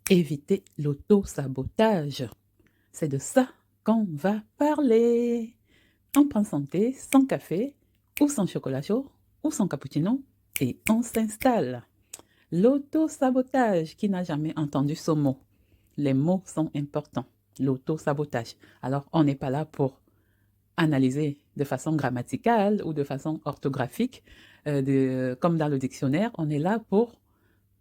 Éviter l'auto-sabotage. C'est de ça qu'on va parler. On prend son thé, son café, ou son chocolat chaud, ou son cappuccino, et on s'installe. L'auto-sabotage, qui n'a jamais entendu ce mot? Les mots sont importants. L'auto-sabotage. Alors, on n'est pas là pour analyser de façon grammaticale ou de façon orthographique, comme dans le dictionnaire. On est là pour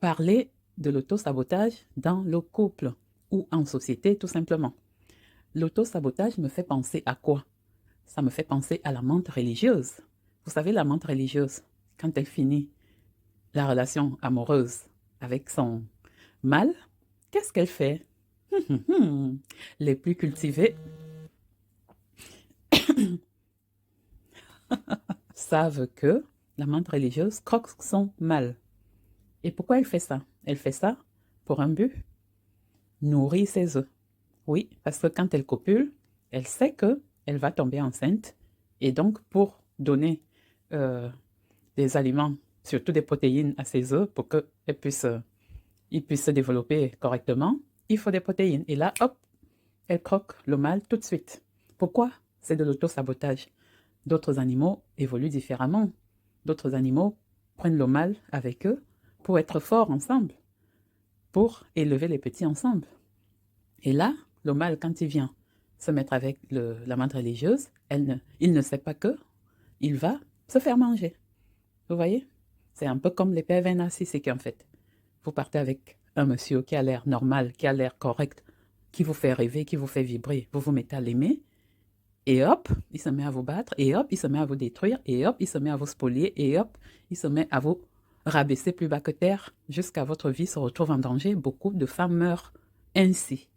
parler de l'auto-sabotage dans le couple ou en société, tout simplement. L'auto-sabotage me fait penser à quoi? Ça me fait penser à la menthe religieuse. Vous savez, la menthe religieuse, quand elle finit la relation amoureuse avec son mâle, qu'est-ce qu'elle fait? Les plus cultivés savent que la menthe religieuse croque son mâle. Et pourquoi elle fait ça? Elle fait ça pour un but, nourrir ses œufs. Oui, parce que quand elle copule, elle sait que elle va tomber enceinte. Et donc, pour donner euh, des aliments, surtout des protéines à ses œufs, pour qu'ils puissent se développer correctement, il faut des protéines. Et là, hop, elle croque le mâle tout de suite. Pourquoi? C'est de l'auto-sabotage. D'autres animaux évoluent différemment. D'autres animaux prennent le mâle avec eux pour être forts ensemble, pour élever les petits ensemble. Et là, le mâle, quand il vient se mettre avec la menthe religieuse, il ne sait pas que il va se faire manger. Vous voyez? C'est un peu comme les pervers narcissiques, en fait. Vous partez avec un monsieur qui a l'air normal, qui a l'air correct, qui vous fait rêver, qui vous fait vibrer. Vous vous mettez à l'aimer, et hop, il se met à vous battre, et hop, il se met à vous détruire, et hop, il se met à vous spolier, et hop, il se met à vous rabaisser plus bas que terre, jusqu'à votre vie se retrouve en danger. Beaucoup de femmes meurent ainsi,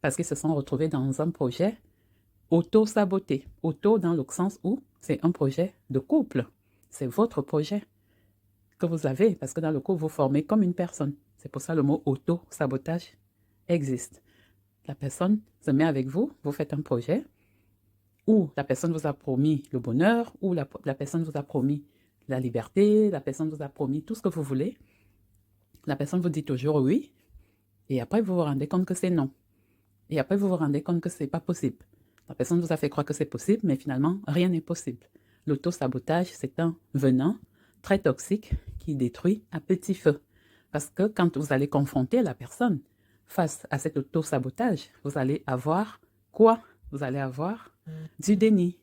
parce qu'ils se sont retrouvés dans un projet auto-saboté. Auto dans le sens où c'est un projet de couple. C'est votre projet que vous avez, parce que dans le couple, vous formez comme une personne. C'est pour ça le mot auto-sabotage existe. La personne se met avec vous, vous faites un projet, où la personne vous a promis le bonheur, où la personne vous a promis la liberté, la personne vous a promis tout ce que vous voulez. La personne vous dit toujours oui, et après vous vous rendez compte que c'est non. Et après vous vous rendez compte que c'est pas possible. La personne vous a fait croire que c'est possible, mais finalement, rien n'est possible. L'auto-sabotage, c'est un venin très toxique qui détruit à petit feu. Parce que quand vous allez confronter la personne face à cet auto-sabotage, vous allez avoir quoi? Vous allez avoir du déni.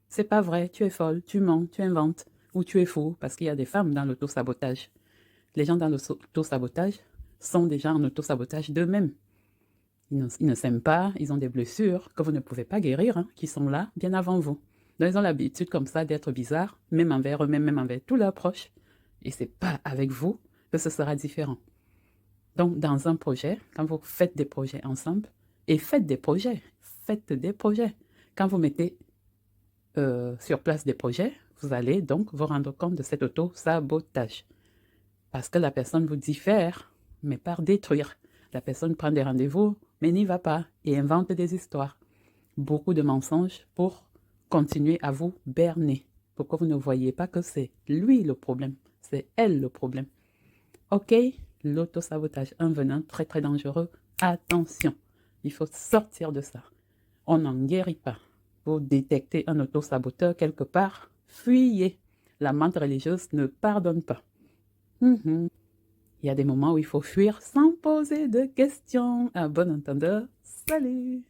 C'est pas vrai, tu es folle, tu mens, tu inventes, ou tu es fou, parce qu'il y a des femmes dans l'auto-sabotage. Les gens dans l'auto-sabotage sont déjà en auto-sabotage d'eux-mêmes. Ils ne s'aiment pas, ils ont des blessures que vous ne pouvez pas guérir, hein, qui sont là bien avant vous. Donc ils ont l'habitude comme ça d'être bizarres, même envers eux-mêmes, même envers tous leurs proches. Et c'est pas avec vous que ce sera différent. Donc dans un projet, quand vous faites des projets ensemble, et faites des projets. Quand vous mettez sur place des projets, vous allez donc vous rendre compte de cet auto-sabotage. Parce que la personne vous diffère, mais par détruire. La personne prend des rendez-vous, mais n'y va pas et invente des histoires. Beaucoup de mensonges pour continuer à vous berner. Pourquoi vous ne voyez pas que c'est lui le problème, c'est elle le problème. Ok, l'auto-sabotage, un venin très très dangereux. Attention, il faut sortir de ça. On n'en guérit pas. Vous détectez un auto-saboteur quelque part, fuyez. La menthe religieuse ne pardonne pas. Il y a des moments où il faut fuir sans poser de questions. À bon entendeur, salut!